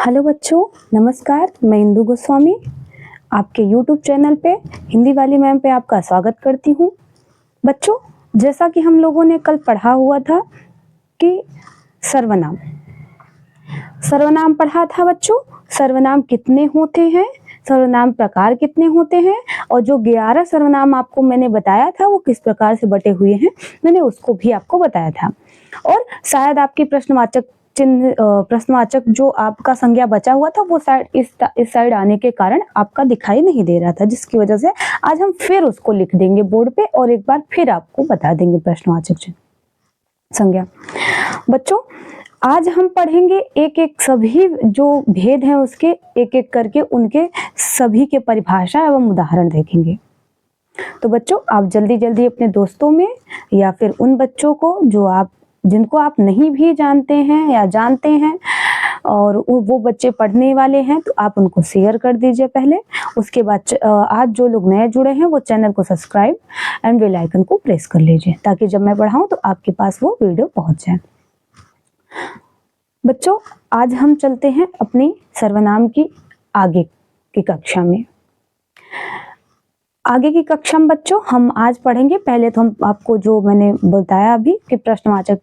Hello बच्चों, नमस्कार। मैं इंदु गोस्वामी आपके YouTube चैनल पे हिंदी वाली मैम पे आपका स्वागत करती हूँ। बच्चों, जैसा कि हम लोगों ने कल पढ़ा हुआ था कि सर्वनाम सर्वनाम पढ़ा था बच्चों। सर्वनाम कितने होते हैं, सर्वनाम प्रकार कितने होते हैं, और जो 11 सर्वनाम आपको मैंने बताया था वो किस प्रकार से बटे हुए हैं, मैंने उसको भी आपको बताया था। और शायद आपकी प्रश्नवाचक चिन्ह प्रश्नवाचक जो आपका संज्ञा बचा हुआ था वो साइड इस साइड आने के कारण आपका दिखाई नहीं दे रहा था, जिसकी वजह से आज हम फिर उसको लिख देंगे बोर्ड पे और एक बार फिर आपको बता देंगे प्रश्नवाचक चिन्ह संज्ञा। बच्चों, आज हम पढ़ेंगे एक एक सभी जो भेद हैं उसके एक एक करके उनके सभी के परिभाषा एवं उदाहरण देखेंगे। तो बच्चों, आप जल्दी जल्दी अपने दोस्तों में या फिर उन बच्चों को जिनको आप नहीं भी जानते हैं या जानते हैं और वो बच्चे पढ़ने वाले हैं तो आप उनको शेयर कर दीजिए पहले। उसके बाद आज जो लोग नए जुड़े हैं वो चैनल को सब्सक्राइब एंड बेल आइकन को प्रेस कर लीजिए ताकि जब मैं पढ़ाऊं तो आपके पास वो वीडियो पहुंच जाए। बच्चों, आज हम चलते हैं अपनी सर्वनाम की आगे की कक्षा में। आगे की कक्षा में बच्चों हम आज पढ़ेंगे, पहले तो हम आपको जो मैंने बताया अभी कि प्रश्नवाचक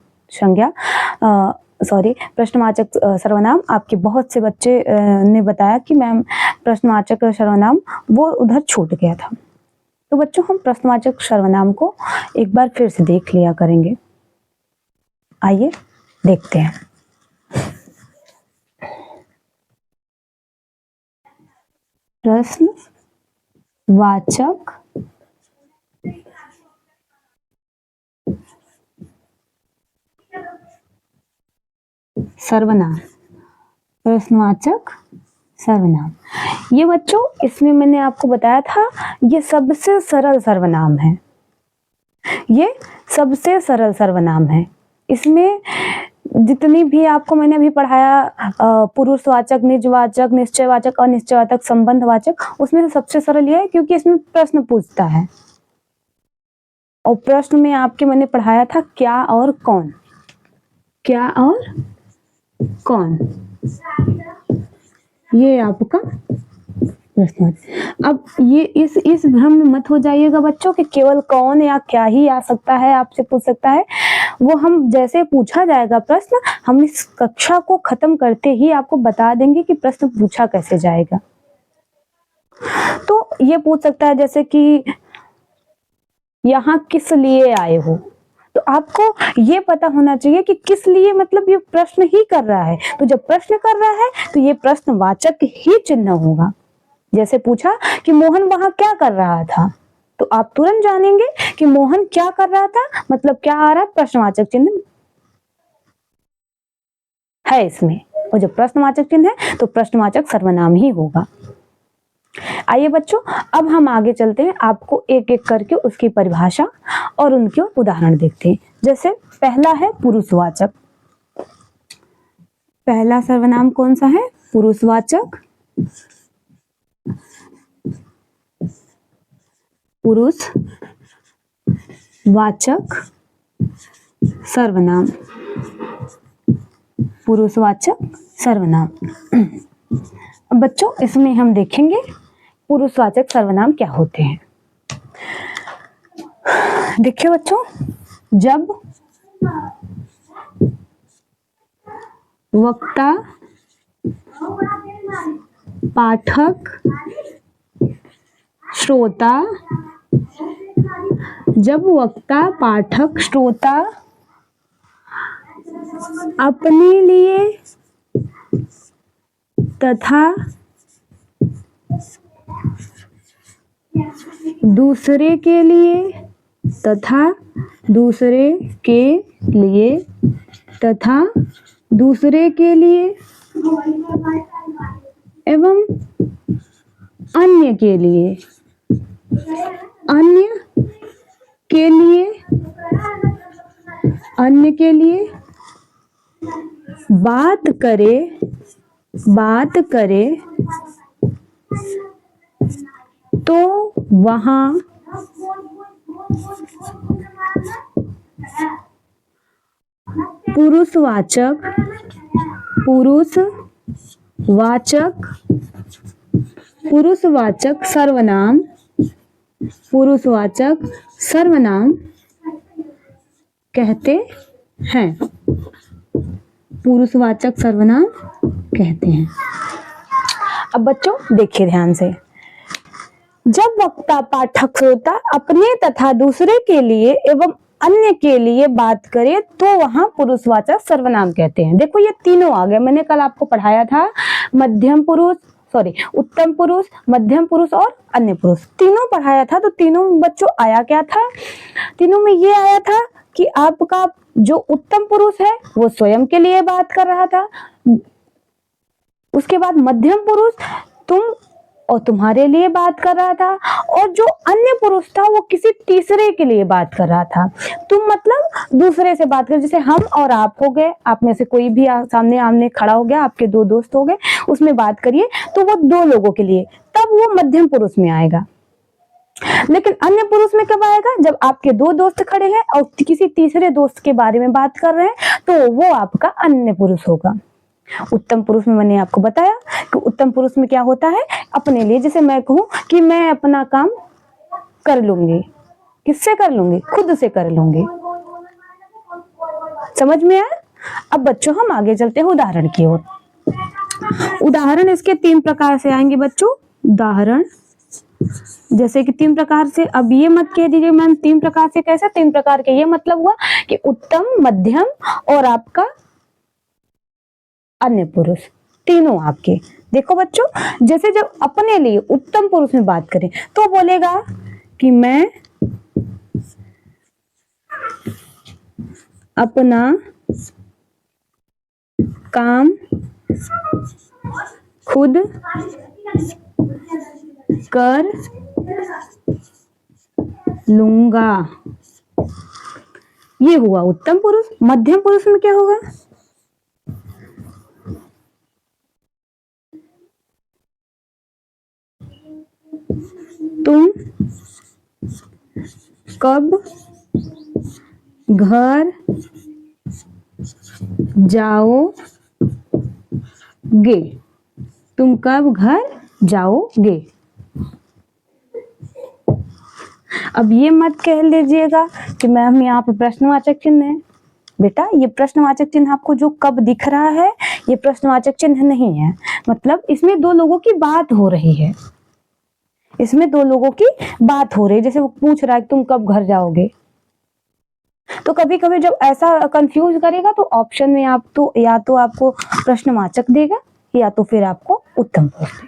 सर्वनाम, आपके बहुत से बच्चे ने बताया कि मैम प्रश्नवाचक सर्वनाम वो उधर छूट गया था। तो बच्चों, हम प्रश्नवाचक सर्वनाम को एक बार फिर से देख लिया करेंगे। आइए देखते हैं। प्रश्नवाचक सर्वनाम, प्रश्नवाचक सर्वनाम। ये बच्चों, इसमें मैंने आपको बताया था ये सबसे सरल सर्वनाम है, ये सबसे सरल सर्वनाम है। इसमें जितनी भी आपको मैंने अभी पढ़ाया पुरुषवाचक, निजवाचक, निश्चयवाचक, अनिश्चयवाचक, संबंधवाचक, उसमें से सबसे सरल ये है क्योंकि इसमें प्रश्न पूछता है और प्रश्न में आपके मैंने पढ़ाया था क्या और कौन, क्या और कौन, ये आपका प्रश्न। अब ये इस भ्रम में मत हो जाइएगा बच्चों कि केवल कौन या क्या ही आ सकता है, आपसे पूछ सकता है। वो हम जैसे पूछा जाएगा प्रश्न, हम इस कक्षा को खत्म करते ही आपको बता देंगे कि प्रश्न पूछा कैसे जाएगा। तो ये पूछ सकता है जैसे कि यहाँ किस लिए आए हो, तो आपको ये पता होना चाहिए कि किस लिए मतलब ये प्रश्न ही कर रहा है। तो जब प्रश्न कर रहा है तो ये प्रश्नवाचक ही चिन्ह होगा। जैसे पूछा कि मोहन वहां क्या कर रहा था, तो आप तुरंत जानेंगे कि मोहन क्या कर रहा था, मतलब क्या आ रहा है, प्रश्नवाचक चिन्ह है इसमें। और जब प्रश्नवाचक चिन्ह है तो प्रश्नवाचक सर्वनाम ही होगा। आइए बच्चों, अब हम आगे चलते हैं, आपको एक एक करके उसकी परिभाषा और उनके उदाहरण देखते हैं। जैसे पहला है पुरुषवाचक। पहला सर्वनाम कौन सा है? पुरुषवाचक। पुरुषवाचक सर्वनाम, पुरुषवाचक सर्वनाम। अब बच्चों, इसमें हम देखेंगे पुरुषवाचक सर्वनाम क्या होते हैं। देखिए बच्चों, जब वक्ता, पाठक, श्रोता, जब वक्ता, पाठक, श्रोता अपने लिए तथा दूसरे के लिए तथा दूसरे के लिए तथा दूसरे के लिए एवं अन्य के लिए, अन्य के लिए, अन्य के लिए बात करे तो वहां पुरुषवाचक वाचक, पुरुषवाचक सर्वनाम, पुरुषवाचक सर्वनाम कहते हैं। पुरुषवाचक सर्वनाम कहते हैं। अब बच्चों देखिए ध्यान से, जब वक्ता, पाठक, श्रोता अपने तथा दूसरे के लिए एवं अन्य के लिए बात करे तो वहां पुरुषवाचक सर्वनाम कहते हैं। देखो ये तीनों आ गए, मैंने कल आपको पढ़ाया था मध्यम पुरुष, उत्तम पुरुष, मध्यम पुरुष और अन्य पुरुष, तीनों पढ़ाया था। तो तीनों बच्चों आया क्या था? तीनों में ये आया था कि आपका जो उत्तम पुरुष है वो स्वयं के लिए बात कर रहा था, उसके बाद मध्यम पुरुष तुम और तुम्हारे लिए बात कर रहा था, और जो अन्य पुरुष था वो किसी तीसरे के लिए बात कर रहा था। तुम मतलब दूसरे से बात कर, जैसे हम और आप हो गए, आप में से कोई भी सामने आमने खड़ा हो गया, आपके दो दोस्त हो गए, उसमें बात करिए तो वो दो लोगों के लिए, तब वो मध्यम पुरुष में आएगा। लेकिन अन्य पुरुष में कब आएगा? जब आपके दो दोस्त खड़े हैं और किसी तीसरे दोस्त के बारे में बात कर रहे हैं तो वो आपका अन्य पुरुष होगा। उत्तम पुरुष में मैंने आपको बताया कि उत्तम पुरुष में क्या होता है, अपने लिए, जैसे मैं कहूं कि मैं अपना काम कर लूंगी, किससे कर लूंगी? खुद से कर लूंगी। समझ में आया? अब बच्चों हम आगे चलते हैं उदाहरण की ओर। उदाहरण इसके तीन प्रकार से आएंगे बच्चों। उदाहरण जैसे कि तीन प्रकार से, अब ये मत कह दीजिए मैम तीन प्रकार से कैसे? तीन प्रकार के ये मतलब हुआ कि उत्तम, मध्यम और आपका अन्य पुरुष, तीनों आपके। देखो बच्चों, जैसे जब अपने लिए उत्तम पुरुष में बात करें तो बोलेगा कि मैं अपना काम खुद कर लूंगा, ये हुआ उत्तम पुरुष। मध्यम पुरुष में क्या होगा? तुम कब घर जाओगे? तुम कब घर जाओगे? अब ये मत कह लीजिएगा कि मैम यहाँ पे प्रश्नवाचक चिन्ह है। बेटा ये प्रश्नवाचक चिन्ह आपको जो कब दिख रहा है ये प्रश्नवाचक चिन्ह नहीं है, मतलब इसमें दो लोगों की बात हो रही है, इसमें दो लोगों की बात हो रही है। जैसे वो पूछ रहा है तुम कब घर जाओगे, तो कभी कभी जब ऐसा कंफ्यूज करेगा तो ऑप्शन में आप तो या तो आपको प्रश्नवाचक देगा या तो फिर आपको उत्तम पुरुष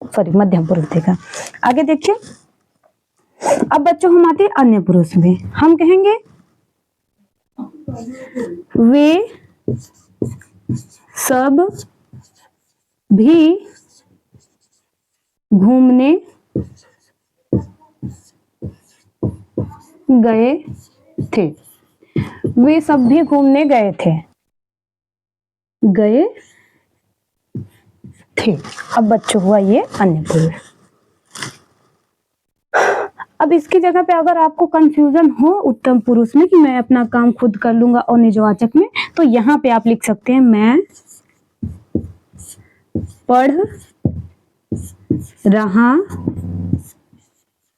देगा, मध्यम पुरुष देगा। आगे देखिए, अब बच्चों हम आते हैं अन्य पुरुष में। हम कहेंगे वे सब भी घूमने गए थे। वे सब भी घूमने गए थे, गए थे। अब बच्चों हुआ ये अन्य पुरुष। अब इसकी जगह पे अगर आपको कंफ्यूजन हो उत्तम पुरुष में कि मैं अपना काम खुद कर लूंगा और निजवाचक में, तो यहाँ पे आप लिख सकते हैं मैं पढ़ रहा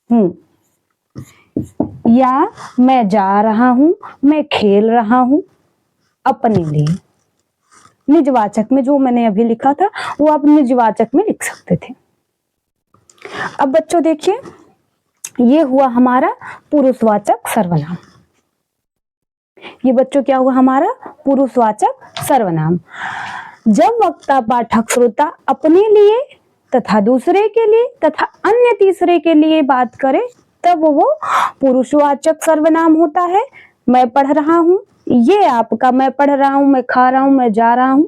हूं, या मैं जा रहा हूं, मैं खेल रहा हूं, अपने लिए। निजवाचक में जो मैंने अभी लिखा था वो आप निजवाचक में लिख सकते थे। अब बच्चों देखिए, ये हुआ हमारा पुरुषवाचक सर्वनाम। ये बच्चों क्या हुआ हमारा पुरुषवाचक सर्वनाम। जब वक्ता, पाठक, श्रोता अपने लिए तथा दूसरे के लिए तथा अन्य तीसरे के लिए बात करे तब वो पुरुषवाचक सर्वनाम होता है। मैं पढ़ रहा हूं, ये आपका मैं पढ़ रहा हूं, मैं खा रहा हूं, मैं जा रहा हूं,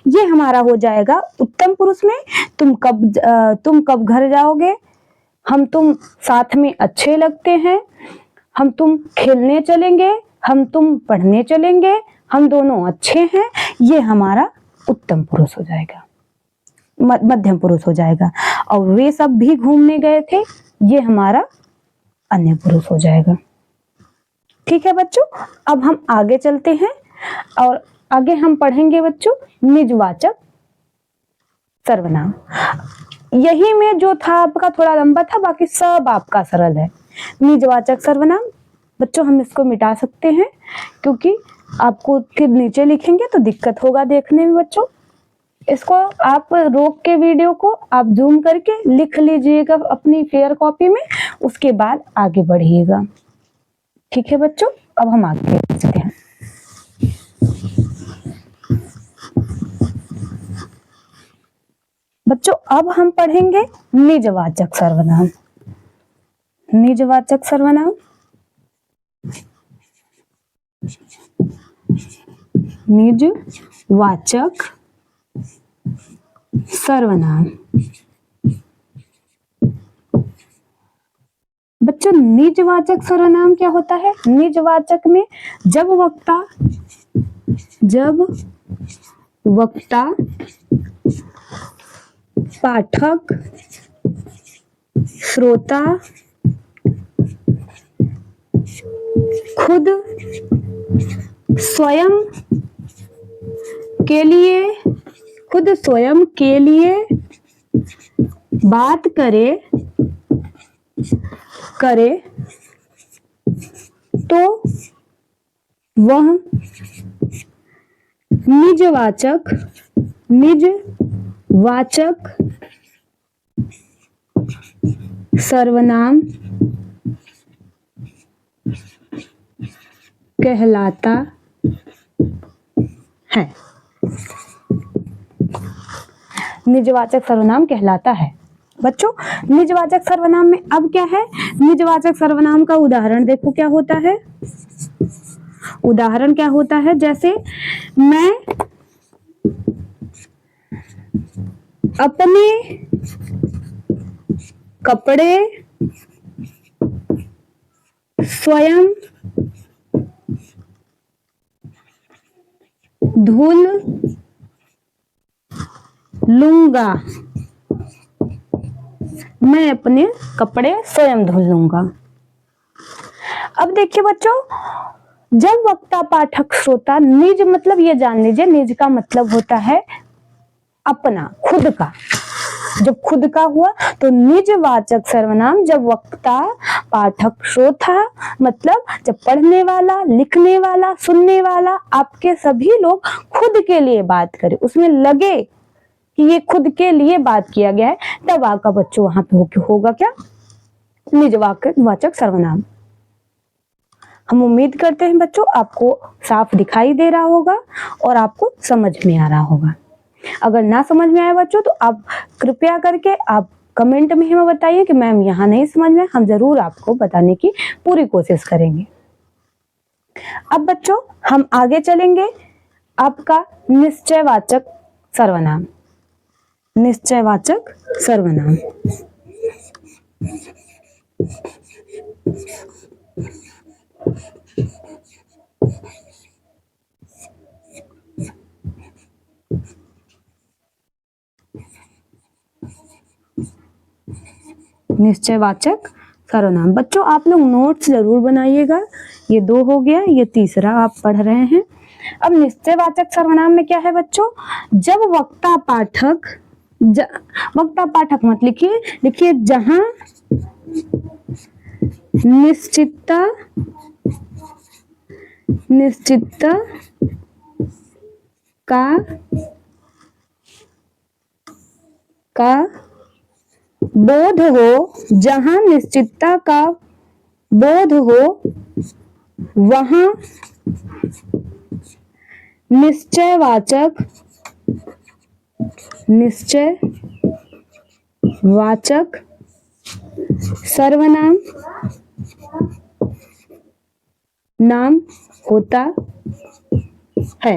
ये हमारा हो जाएगा उत्तम पुरुष में। तुम कब घर जाओगे, हम तुम साथ में अच्छे लगते हैं, हम तुम खेलने चलेंगे, हम तुम पढ़ने चलेंगे, हम दोनों अच्छे हैं, ये हमारा उत्तम पुरुष हो जाएगा, मध्यम पुरुष हो जाएगा। और वे सब भी घूमने गए थे, ये हमारा अन्य पुरुष हो जाएगा। ठीक है बच्चों, अब हम आगे चलते हैं और आगे हम पढ़ेंगे बच्चों निजवाचक सर्वनाम। यही में जो था आपका थोड़ा लंबा था, बाकी सब आपका सरल है। निजवाचक सर्वनाम बच्चों हम इसको मिटा सकते हैं, क्योंकि आपको फिर नीचे लिखेंगे तो दिक्कत होगा देखने में बच्चों। इसको आप रोक के वीडियो को आप जूम करके लिख लीजिएगा अपनी फेयर कॉपी में, उसके बाद आगे बढ़िएगा। ठीक है बच्चों, अब हम आगे बढ़ते हैं। बच्चों अब हम पढ़ेंगे निजवाचक सर्वनाम। निजवाचक सर्वनाम, निजवाचक सर्वनाम। बच्चों निजवाचक सर्वनाम क्या होता है? निजवाचक में जब वक्ता पाठक श्रोता खुद स्वयं के लिए बात करे तो वह निजवाचक सर्वनाम कहलाता है। निजवाचक सर्वनाम कहलाता है। बच्चों निजवाचक सर्वनाम में अब क्या है? निजवाचक सर्वनाम का उदाहरण देखो क्या होता है। उदाहरण क्या होता है? जैसे मैं अपने कपड़े स्वयं धुल लूंगा। मैं अपने कपड़े स्वयं धुल लूंगा। अब देखिए बच्चों, जब वक्ता पाठक श्रोता, निज मतलब ये जान लीजिए, निज का मतलब होता है अपना, खुद का। जब खुद का हुआ तो निजवाचक सर्वनाम जब वक्ता पाठक श्रोता मतलब जब पढ़ने वाला, लिखने वाला, सुनने वाला, आपके सभी लोग खुद के लिए बात करें, उसमें लगे कि ये खुद के लिए बात किया गया है, तब आपका बच्चों वहां पे होगा क्या? निजवाचक सर्वनाम। हम उम्मीद करते हैं बच्चों आपको साफ दिखाई दे रहा होगा और आपको समझ में आ रहा होगा। अगर ना समझ में आए बच्चों तो आप कृपया करके आप कमेंट में हमें बताइए कि मैम यहाँ नहीं समझ में, हम जरूर आपको बताने की पूरी कोशिश करेंगे। अब बच्चों हम आगे चलेंगे। आपका निश्चयवाचक सर्वनाम। निश्चयवाचक सर्वनाम। निश्चयवाचक सर्वनाम। बच्चों आप लोग नोट्स जरूर बनाइएगा। ये 2 हो गया, ये तीसरा आप पढ़ रहे हैं। अब निश्चयवाचक सर्वनाम में क्या है बच्चों? जब वक्ता पाठक मत लिखिए जहां निश्चितता का बोध हो, जहां निश्चितता का बोध हो वहां निश्चयवाचक सर्वनाम नाम होता है।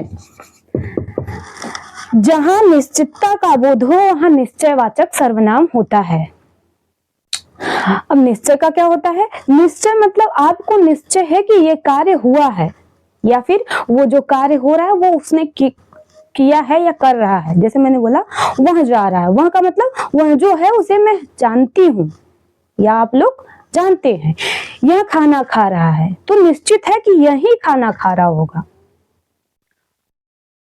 जहां निश्चितता का बोध हो वहां निश्चयवाचक सर्वनाम होता है। अब निश्चय का क्या होता है? निश्चय मतलब आपको निश्चय है कि ये कार्य हुआ है, या फिर वो जो कार्य हो रहा है वो उसने किया है या कर रहा है। जैसे मैंने बोला वह जा रहा है, वह का मतलब वह जो है उसे मैं जानती हूँ या आप लोग जानते हैं। यह खाना खा रहा है तो निश्चित है कि यही खाना खा रहा होगा।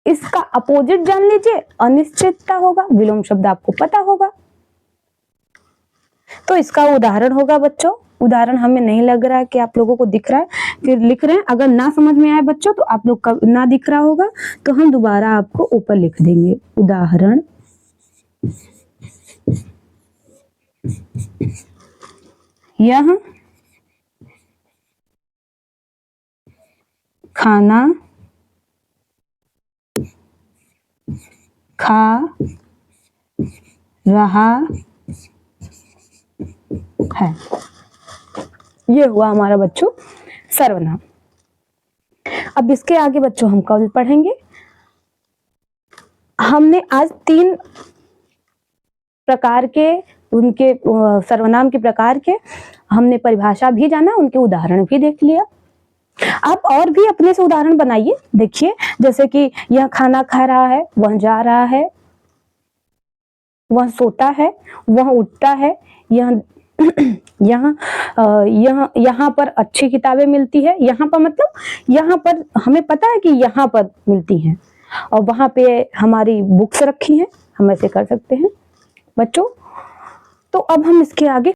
इसका अपोजिट जान लीजिए, अनिश्चितता होगा। विलोम शब्द आपको पता होगा। तो इसका उदाहरण होगा बच्चों, उदाहरण हमें नहीं लग रहा है कि आप लोगों को दिख रहा है, फिर लिख रहे हैं। अगर ना समझ में आए बच्चों तो आप लोग का ना दिख रहा होगा तो हम दोबारा आपको ऊपर लिख देंगे। उदाहरण, यह खाना खा रहा है। ये हुआ हमारा बच्चों सर्वनाम। अब इसके आगे बच्चों हम कल पढ़ेंगे। हमने आज 3 प्रकार के उनके सर्वनाम के प्रकार के हमने परिभाषा भी जाना, उनके उदाहरण भी देख लिया। आप और भी अपने से उदाहरण बनाइए। देखिए, जैसे कि यह खाना खा रहा है, वह जा रहा है, वह सोता है, वह उठता है, यह यहाँ पर अच्छी किताबें मिलती है। यहाँ पर मतलब यहाँ पर हमें पता है कि यहाँ पर मिलती हैं, और वहां पे हमारी बुक्स रखी हैं। हम ऐसे कर सकते हैं बच्चों। तो अब हम इसके आगे